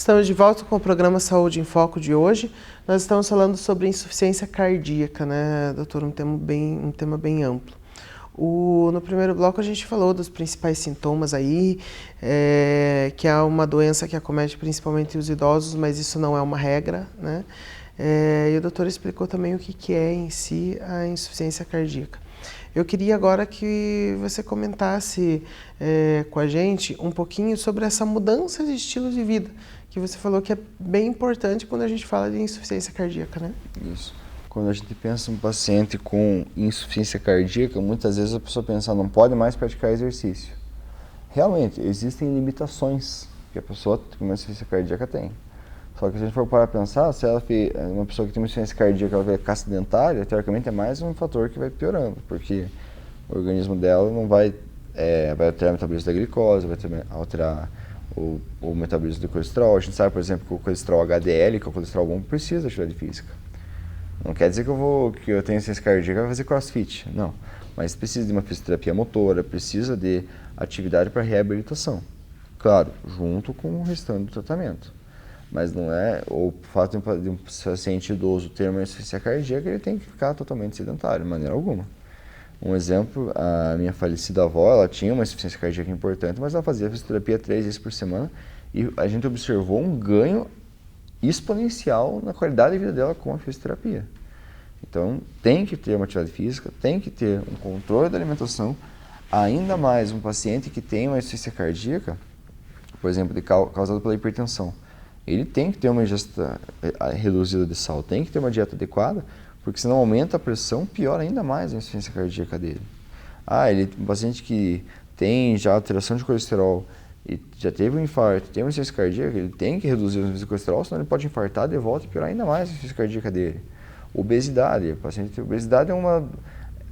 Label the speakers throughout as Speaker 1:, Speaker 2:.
Speaker 1: Estamos de volta com o programa Saúde em Foco de hoje. Nós estamos falando sobre insuficiência cardíaca, né, doutor? Um tema bem amplo. No primeiro bloco a gente falou dos principais sintomas aí, que é uma doença que acomete principalmente os idosos, mas isso não é uma regra, né? E o doutor explicou também o que é em si a insuficiência cardíaca. Eu queria agora que você comentasse com a gente um pouquinho sobre essa mudança de estilo de vida, que você falou que é bem importante quando a gente fala de insuficiência cardíaca, né?
Speaker 2: Isso. Quando a gente pensa em um paciente com insuficiência cardíaca, muitas vezes a pessoa pensa, não pode mais praticar exercício. Realmente, existem limitações que a pessoa com uma insuficiência cardíaca tem. Só que se a gente for parar para pensar, se ela uma pessoa que tem uma insuficiência cardíaca, ela vai ficar sedentária, teoricamente é mais um fator que vai piorando, porque o organismo dela não vai alterar o metabolismo da glicose, vai alterar o metabolismo do colesterol. A gente sabe, por exemplo, que o colesterol HDL, que é o colesterol bom, precisa de atividade física. Não quer dizer que eu tenho insuficiência cardíaca e vou fazer crossfit, não. Mas precisa de uma fisioterapia motora, precisa de atividade para reabilitação. Claro, junto com o restante do tratamento. Mas não é o fato de um paciente idoso ter uma insuficiência cardíaca, ele tem que ficar totalmente sedentário, de maneira alguma. Um exemplo, a minha falecida avó, ela tinha uma insuficiência cardíaca importante, mas ela fazia fisioterapia 3 vezes por semana e a gente observou um ganho exponencial na qualidade de vida dela com a fisioterapia. Então, tem que ter uma atividade física, tem que ter um controle da alimentação, ainda mais um paciente que tem uma insuficiência cardíaca, por exemplo, causada pela hipertensão. Ele tem que ter uma ingesta reduzida de sal, tem que ter uma dieta adequada, porque senão aumenta a pressão, piora ainda mais a insuficiência cardíaca dele. Um paciente que tem já alteração de colesterol e já teve um infarto, tem uma insuficiência cardíaca, ele tem que reduzir os níveis de colesterol, senão ele pode infartar de volta e piorar ainda mais a insuficiência cardíaca dele. Obesidade, o paciente tem obesidade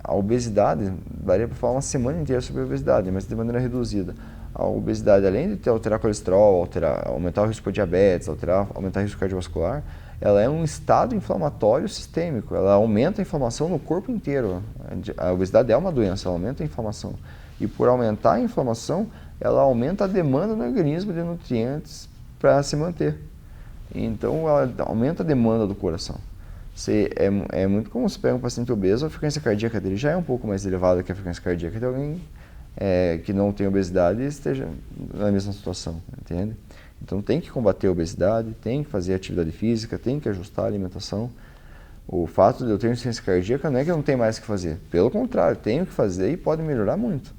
Speaker 2: a obesidade, daria para falar uma semana inteira sobre a obesidade, mas de maneira reduzida. A obesidade, além de alterar colesterol, aumentar o risco de diabetes, aumentar o risco cardiovascular, ela é um estado inflamatório sistêmico, ela aumenta a inflamação no corpo inteiro. A obesidade é uma doença, ela aumenta a inflamação. E por aumentar a inflamação, ela aumenta a demanda no organismo de nutrientes para se manter. Então, ela aumenta a demanda do coração. É muito comum você pegar um paciente obeso, a frequência cardíaca dele já é um pouco mais elevada que a frequência cardíaca de alguém que não tem obesidade e esteja na mesma situação, entende? Então tem que combater a obesidade, tem que fazer atividade física, tem que ajustar a alimentação. O fato de eu ter insuficiência cardíaca não é que eu não tenho mais o que fazer, pelo contrário, tenho que fazer e pode melhorar muito.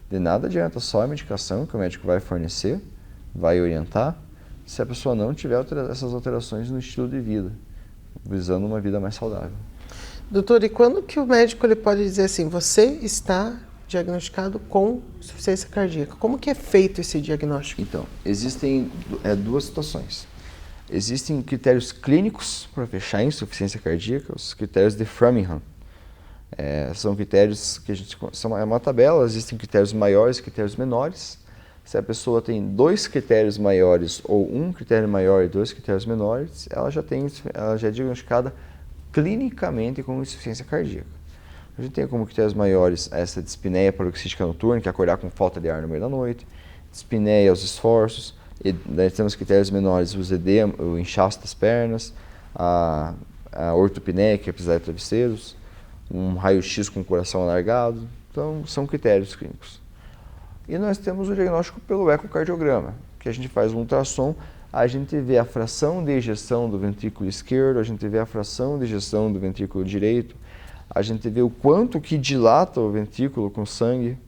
Speaker 2: De nada adianta só a medicação que o médico vai fornecer, vai orientar, se a pessoa não tiver essas alterações no estilo de vida, visando uma vida mais saudável.
Speaker 1: Doutor, e quando que o médico ele pode dizer assim, você está diagnosticado com insuficiência cardíaca? Como que é feito esse diagnóstico?
Speaker 2: Então, existem duas situações. Existem critérios clínicos para fechar a insuficiência cardíaca, os critérios de Framingham. São critérios que é uma tabela, existem critérios maiores e critérios menores. Se a pessoa tem 2 critérios maiores ou 1 critério maior e 2 critérios menores, ela já é diagnosticada clinicamente com insuficiência cardíaca. A gente tem como critérios maiores essa dispneia paroxística noturna, que é acordar com falta de ar no meio da noite, dispneia aos esforços, e daí temos critérios menores, os edema, o inchaço das pernas, a ortopneia, que é precisar de travesseiros, um raio-x com o coração alargado. Então, são critérios clínicos. E nós temos o diagnóstico pelo ecocardiograma, que a gente faz um ultrassom, a gente vê a fração de ejeção do ventrículo esquerdo, a gente vê a fração de ejeção do ventrículo direito, a gente vê o quanto que dilata o ventrículo com sangue.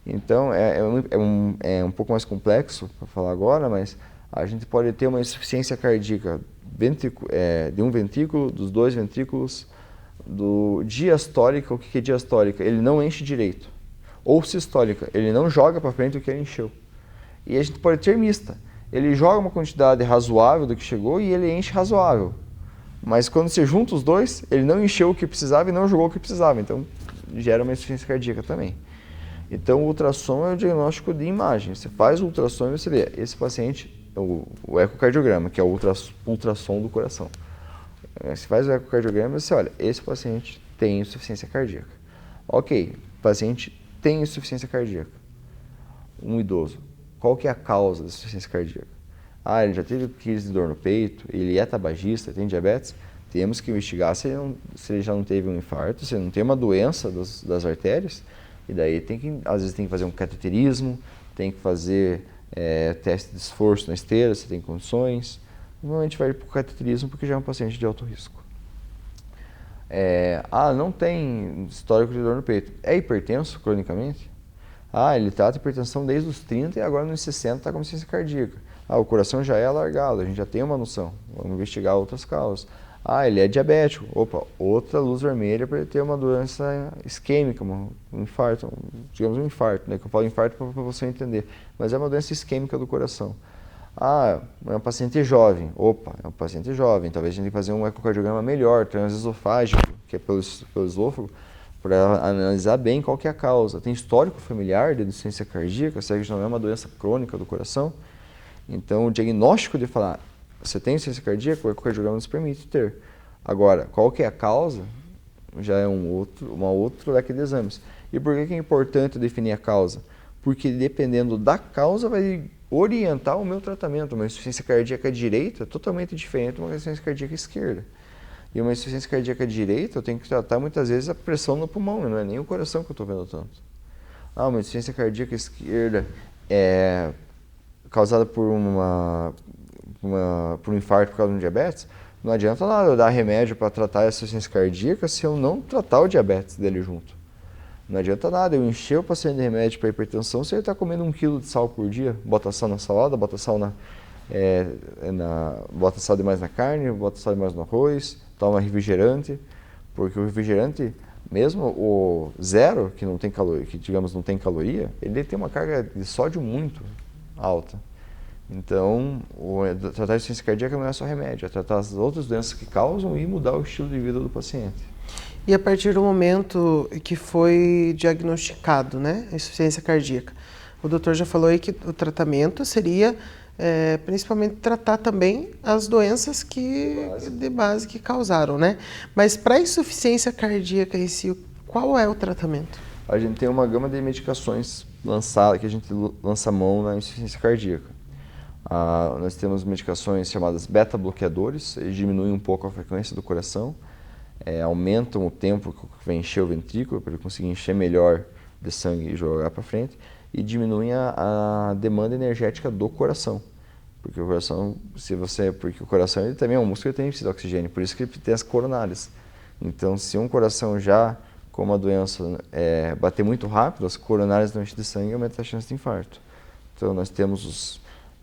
Speaker 2: Então, é um pouco mais complexo para falar agora, mas a gente pode ter uma insuficiência cardíaca de um ventrículo, dos 2 ventrículos, diastólica. O que é diastólica? Ele não enche direito. Ou sistólica, ele não joga para frente o que ele encheu. E a gente pode ter mista. Ele joga uma quantidade razoável do que chegou e ele enche razoável. Mas quando você junta os dois, ele não encheu o que precisava e não jogou o que precisava. Então, gera uma insuficiência cardíaca também. Então, o ultrassom é o diagnóstico de imagem. Você faz o ultrassom e você vê esse paciente, o ecocardiograma, que é o ultrassom do coração. Você faz o ecocardiograma e você olha, esse paciente tem insuficiência cardíaca. Ok, o paciente tem insuficiência cardíaca. Um idoso. Qual que é a causa da insuficiência cardíaca? ele já teve crise de dor no peito, ele é tabagista, tem diabetes, temos que investigar se ele já não teve um infarto, se ele não tem uma doença das artérias, e daí às vezes tem que fazer um cateterismo, tem que fazer teste de esforço na esteira, se tem condições. Normalmente vai para o cateterismo porque já é um paciente de alto risco. Não tem histórico de dor no peito. É hipertenso cronicamente? Ele trata hipertensão desde os 30 e agora nos 60 está com insuficiência cardíaca. O coração já é alargado, a gente já tem uma noção. Vamos investigar outras causas. Ele é diabético. Opa, outra luz vermelha para ele ter uma doença isquêmica, um infarto, digamos um infarto, né? Que eu falo infarto para você entender. Mas é uma doença isquêmica do coração. É um paciente jovem. Opa, é um paciente jovem. Talvez a gente tenha que fazer um ecocardiograma melhor, transesofágico, que é pelo esôfago, para analisar bem qual que é a causa. Tem histórico familiar de insuficiência cardíaca, se não é uma doença crônica do coração. Então, o diagnóstico de falar, você tem insuficiência cardíaca, o ecocardiograma nos permite ter. Agora, qual que é a causa, já é uma outro leque de exames. E por que é importante definir a causa? Porque dependendo da causa vai orientar o meu tratamento. Uma insuficiência cardíaca direita é totalmente diferente de uma insuficiência cardíaca esquerda. E uma insuficiência cardíaca direita, eu tenho que tratar muitas vezes a pressão no pulmão, não é nem o coração que eu estou vendo tanto. Uma insuficiência cardíaca esquerda é causada por por um infarto por causa de um diabetes, não adianta nada eu dar remédio para tratar essa insuficiência cardíaca se eu não tratar o diabetes dele junto. Não adianta nada eu encher o paciente de remédio para hipertensão se ele está comendo 1 quilo de sal por dia, bota sal na salada, bota sal bota sal demais na carne, bota sal demais no arroz, toma refrigerante, porque o refrigerante, mesmo o zero, que não tem caloria, que digamos não tem caloria, ele tem uma carga de sódio muito alta. Então, tratar a insuficiência cardíaca não é só remédio, é tratar as outras doenças que causam e mudar o estilo de vida do paciente.
Speaker 1: E a partir do momento que foi diagnosticado, né, a insuficiência cardíaca, o doutor já falou aí que o tratamento seria principalmente tratar também as doenças de base que causaram, né? Mas para a insuficiência cardíaca em si, qual é o tratamento?
Speaker 2: A gente tem uma gama de medicações lançadas, que a gente lança a mão na insuficiência cardíaca. Nós temos medicações chamadas beta-bloqueadores, eles diminuem um pouco a frequência do coração, aumentam o tempo que vai encher o ventrículo, para ele conseguir encher melhor de sangue e jogar para frente, e diminuem a demanda energética do coração. Porque o coração, porque o coração ele também é um músculo que tem precisa de oxigênio, por isso que ele tem as coronárias. Então, se um coração já com uma doença bater muito rápido, as coronárias não enchem de sangue e aumenta a chance de infarto. Então, nós temos os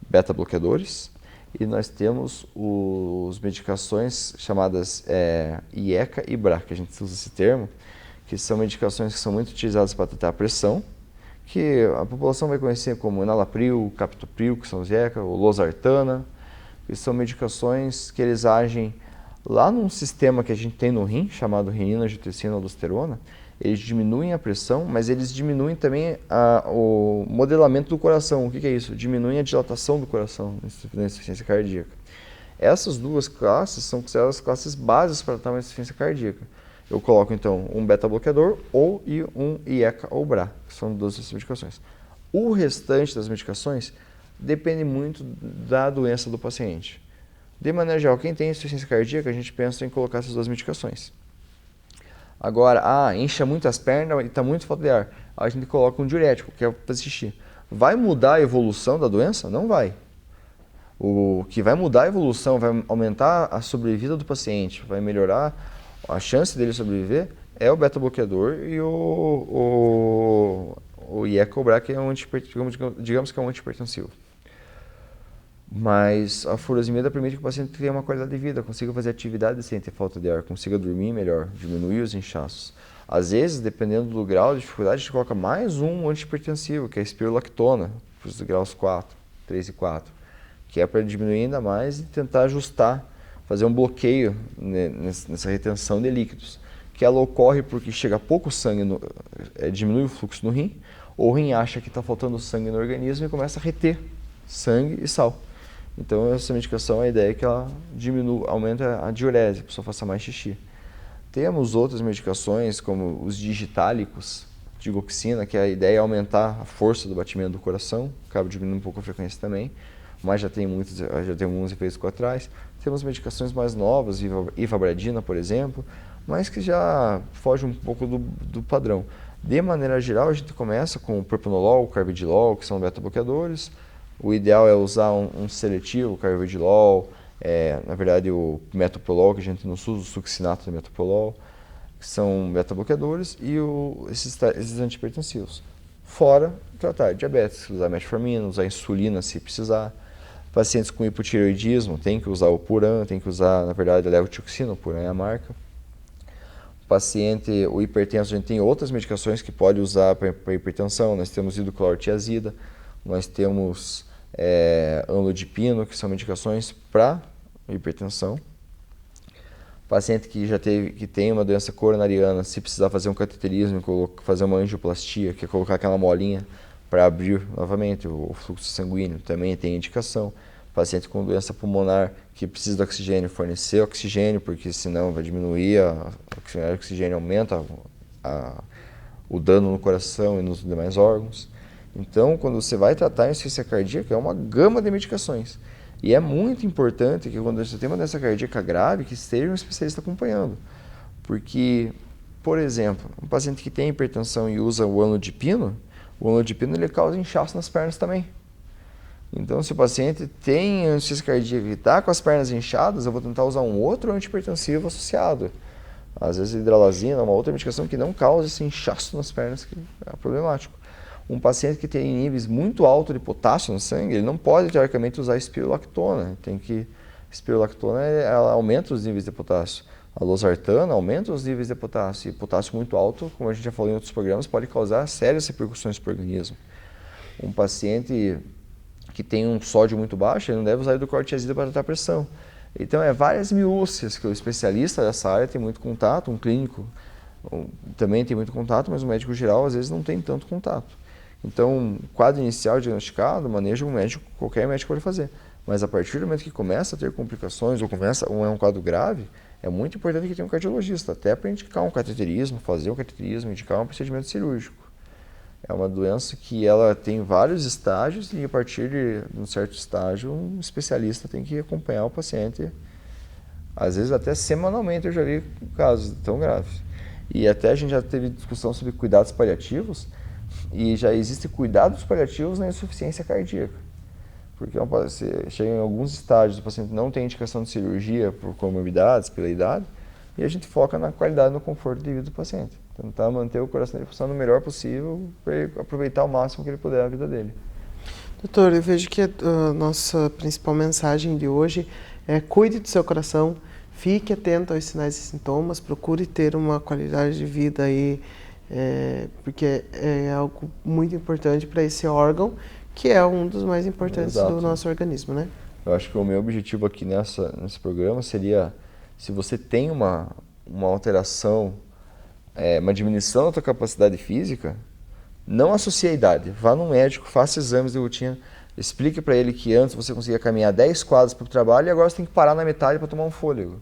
Speaker 2: beta-bloqueadores e nós temos as medicações chamadas IECA e BRA, que a gente usa esse termo, que são medicações que são muito utilizadas para tratar a pressão, que a população vai conhecer como enalapril, captopril, que são os IECA, ou losartana, que são medicações que eles agem lá num sistema que a gente tem no rim, chamado renina, angiotensina, aldosterona. Eles diminuem a pressão, mas eles diminuem também o modelamento do coração. O que é isso? Diminuem a dilatação do coração na insuficiência cardíaca. Essas duas classes são consideradas as classes bases para tratar uma insuficiência cardíaca. Eu coloco então um beta-bloqueador ou um IECA ou BRA, que são duas dessas medicações. O restante das medicações depende muito da doença do paciente. De maneira geral, quem tem insuficiência cardíaca, a gente pensa em colocar essas duas medicações. Agora, incha muito as pernas e está muito falta de ar. A gente coloca um diurético, que é para xixi. Vai mudar a evolução da doença? Não vai. O que vai mudar a evolução, vai aumentar a sobrevida do paciente, vai melhorar a chance dele sobreviver, é o beta-bloqueador e o IECA ou BRA, que é digamos que é um antihipertensivo. Mas a furosemida permite que o paciente tenha uma qualidade de vida, consiga fazer atividade sem ter falta de ar, consiga dormir melhor, diminuir os inchaços. Às vezes, dependendo do grau de dificuldade, a gente coloca mais um antihipertensivo, que é a espirulactona, para os graus 4, 3 e 4, que é para diminuir ainda mais e tentar ajustar, fazer um bloqueio nessa retenção de líquidos, que ela ocorre porque chega pouco sangue, diminui o fluxo no rim, ou o rim acha que está faltando sangue no organismo e começa a reter sangue e sal. Então, essa medicação, a ideia é que ela aumenta a diurese, a pessoa faça mais xixi. Temos outras medicações, como os digitálicos, digoxina, que a ideia é aumentar a força do batimento do coração, acaba diminuindo um pouco a frequência também. mas já tem alguns efeitos colaterais. Temos medicações mais novas, ivabradina, por exemplo, mas que já foge um pouco do padrão. De maneira geral, a gente começa com o propranolol, o carvedilol, que são beta-bloqueadores. O ideal é usar um seletivo, o carvedilol, na verdade o metoprolol, que a gente não usa, o succinato de metoprolol, que são beta-bloqueadores, e esses antihipertensivos. Fora tratar diabetes, usar metformina, usar insulina se precisar. Pacientes com hipotireoidismo tem que usar o Puran, tem que usar, na verdade, a levotioxina, o Puran é a marca. O hipertenso, a gente tem outras medicações que pode usar para hipertensão. Nós temos hidroclorotiazida, nós temos amlodipino, que são medicações para hipertensão. Paciente que tem uma doença coronariana, se precisar fazer um cateterismo, fazer uma angioplastia, que é colocar aquela molinha para abrir novamente o fluxo sanguíneo, também tem indicação. Paciente com doença pulmonar que precisa de oxigênio, fornecer oxigênio, porque senão vai diminuir o oxigênio, aumenta o dano no coração e nos demais órgãos. Então, quando você vai tratar a insuficiência cardíaca, é uma gama de medicações. E é muito importante que quando você tem uma doença cardíaca grave, que esteja um especialista acompanhando. Porque, por exemplo, um paciente que tem hipertensão e usa o amlodipino ele causa inchaço nas pernas também. Então, se o paciente tem insuficiência cardíaca e está com as pernas inchadas, eu vou tentar usar um outro antihipertensivo associado. Às vezes hidralazina, uma outra medicação que não causa esse inchaço nas pernas, que é problemático. Um paciente que tem níveis muito altos de potássio no sangue, ele não pode, teoricamente, usar espirulactona. Espirulactona ela aumenta os níveis de potássio. A losartana aumenta os níveis de potássio. E potássio muito alto, como a gente já falou em outros programas, pode causar sérias repercussões para o organismo. Um paciente que tem um sódio muito baixo, ele não deve usar hidroclorotiazida para tratar a pressão. Então, várias minúcias que o especialista dessa área tem muito contato, um clínico também tem muito contato, mas o médico geral, às vezes, não tem tanto contato. Então, quadro inicial diagnosticado, manejo qualquer médico pode fazer. Mas a partir do momento que começa a ter complicações ou é um quadro grave, é muito importante que tenha um cardiologista, até para indicar um cateterismo, fazer um cateterismo, indicar um procedimento cirúrgico. É uma doença que ela tem vários estágios e a partir de um certo estágio, um especialista tem que acompanhar o paciente. Às vezes até semanalmente eu já vi casos tão graves. E até a gente já teve discussão sobre cuidados paliativos, e já existem cuidados paliativos na insuficiência cardíaca. Porque você chega em alguns estágios, o paciente não tem indicação de cirurgia por comorbidades, pela idade, e a gente foca na qualidade e no conforto de vida do paciente. Tentar manter o coração dele funcionando o melhor possível para ele aproveitar o máximo que ele puder a vida dele.
Speaker 1: Doutor, eu vejo que a nossa principal mensagem de hoje é: cuide do seu coração, fique atento aos sinais e sintomas, procure ter uma qualidade de vida aí, porque é algo muito importante para esse órgão, que é um dos mais importantes do nosso organismo, né?
Speaker 2: Eu acho que o meu objetivo aqui nesse programa seria, se você tem uma alteração, uma diminuição da sua capacidade física, não associe a idade. Vá no médico, faça exames de rotina, explique para ele que antes você conseguia caminhar 10 quadras para o trabalho e agora você tem que parar na metade para tomar um fôlego.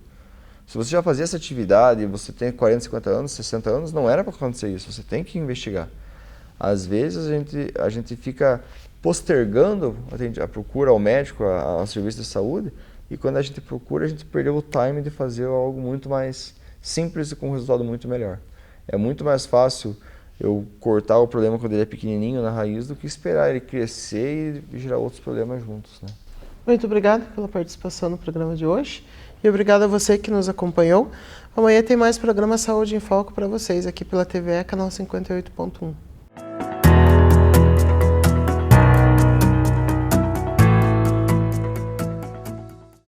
Speaker 2: Se você já fazia essa atividade e você tem 40, 50 anos, 60 anos, não era para acontecer isso, você tem que investigar. Às vezes a gente fica postergando a procura ao médico, ao serviço de saúde, e quando a gente procura, a gente perdeu o time de fazer algo muito mais simples e com um resultado muito melhor. É muito mais fácil eu cortar o problema quando ele é pequenininho na raiz do que esperar ele crescer e gerar outros problemas juntos, né?
Speaker 1: Muito obrigada pela participação no programa de hoje e obrigado a você que nos acompanhou. Amanhã tem mais programa Saúde em Foco para vocês aqui pela TVE, canal 58.1.